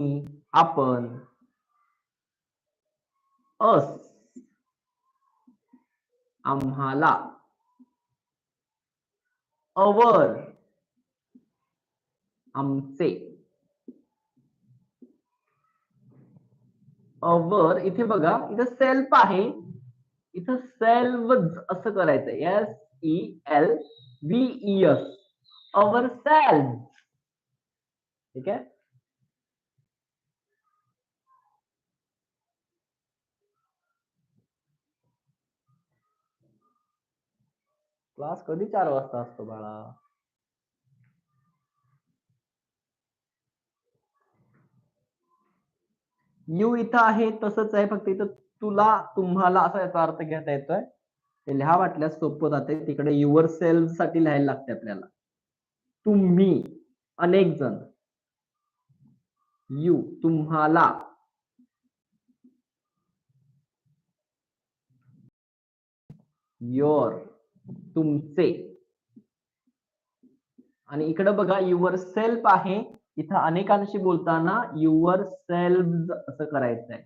आपण, अस, आम्हाला, अवर, आमचे. अवर इथे बघा, इथं सेल्फ आहे, इथं सेल्व्हज असं करायचं, SELVES, अवर सेल्फ. ठीक आहे. क्लास कधी 4 वाजता असतो बाळा? यू इथं आहे तसंच आहे, फक्त इथं तुला, तुम्हाला असा याचा अर्थ घेता येतोय. ते लिहा वाटल्यास सोपं जाते. तिकडे युअर सेल्फ साठी लिहायला लागते आपल्याला. तुम्ही, अनेक जण. यू, तुम्हाला. योर, तुमचे. आणि इकडे बघा युअर सेल्फ आहे, इथं अनेकांशी बोलताना युअर सेल्फ असं करायचंय.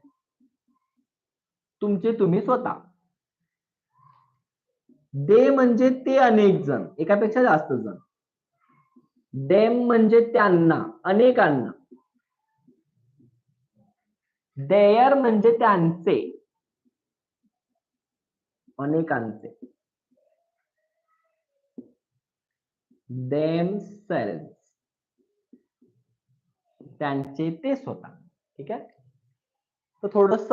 तुमचे तुम्ही स्वतः. दे म्हणजे ते अनेक जण, एकापेक्षा जास्त जण. डेम म्हणजे त्यांना, अनेकांना. देयर म्हणजे त्यांचे, अनेकांचे. themselves, त्यांचे ते स्वतः. ठीक आहे. तर थोडस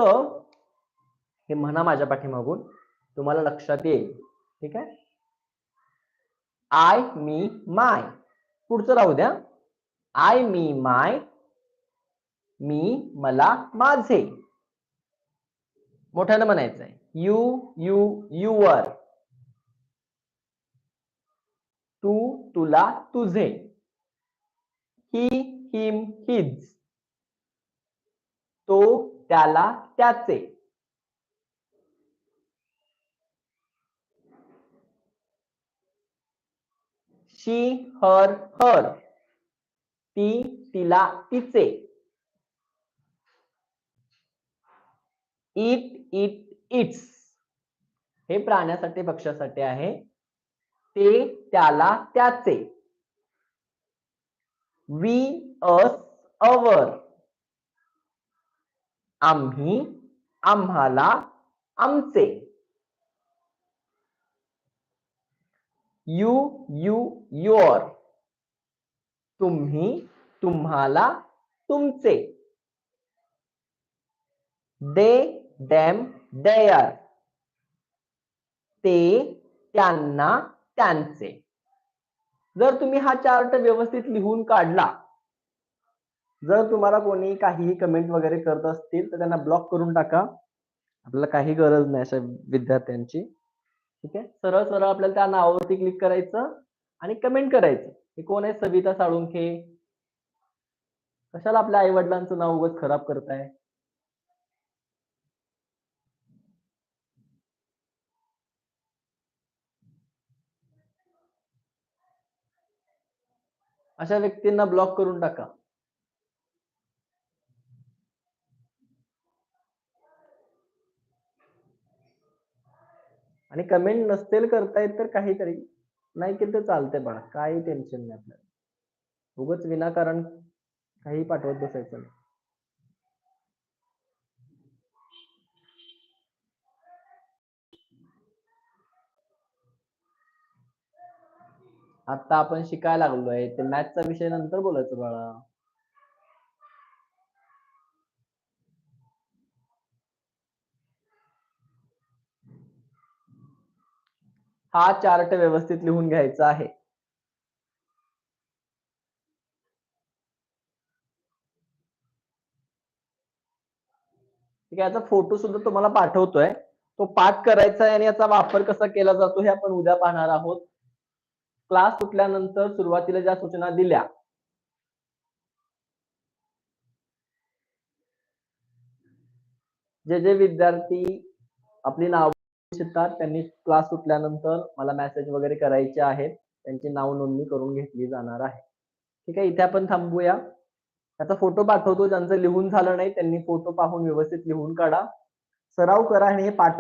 हे म्हणा माझ्या पाठीमागून, तुम्हाला लक्षात येईल. ठीक आहे. आय, मी, माय. पुढचं राहू द्या. आय, मी, माय. मी, मला, माझे. मोठ्यानं म्हणायचंय. You, you, your. तू, तुला, तुझे. He, him, his. तो, त्याला, त्याचे. She, her, her. ती, तिला, तिचे. It, it, its. हे प्राण्यासाठी, पक्ष्यासाठी आहे. ते, त्याला, त्याचे. We, us, our. आम्ही, आम्हाला, आमचे. You, you, your. तुम्ही, तुम्हाला, तुमचे. They, them, their. ते, त्यांना, त्यांचे. जर तुम्ही हा चार्ट व्यवस्थित लिहून काढला, जर तुम्हाला कोणी काही कमेंट वगैरे करत असतील तर त्यांना ब्लॉक करून टाका. आपल्याला काही गरज नाही अशा विद्यार्थ्यांची. ठीक आहे. सरळ सरळ आपल्याला त्या नावावरती क्लिक करायचं आणि कमेंट करायचं. हे कोण आहे? सविता साळुंखे. कशाला आपल्या आई वडिलांचं नाव उगाच खराब करताय? अशा व्यक्तींना ब्लॉक करून टाका. आणि कमेंट नसतील करतायत तर काहीतरी नाही केलं तर चालतंय बघा, काही टेन्शन नाही आपल्याला. उगाच विनाकारण काही पाठवत बसायचं नाही. आता आपण शिकायला लागलोय, ते मॅथचा विषय नंतर बोलायचं बाळा. हा चार्ट व्यवस्थित लिहून घ्यायचा आहे. ठीक आहे. याचा फोटो सुद्धा तुम्हाला पाठवतोय, तो पाठ करायचा आहे आणि याचा वापर कसा केला जातो हे आपण उद्या पाहणार आहोत. क्लास सुटल्यानंतर सुरुवातीला ज्या सूचना दिल्या, जे जे विद्यार्थी आपली नाव शिकतात त्यांनी क्लास सुटल्यानंतर मला मेसेज वगैरे करायचे आहेत, त्यांची नाव नोंदणी करून घेतली जाणार आहे. ठीक आहे. इथे आपण थांबूया. त्याचा फोटो पाठवतो. ज्यांचं लिहून झालं नाही त्यांनी फोटो पाहून व्यवस्थित लिहून काढा. सराव करा आणि हे पाठ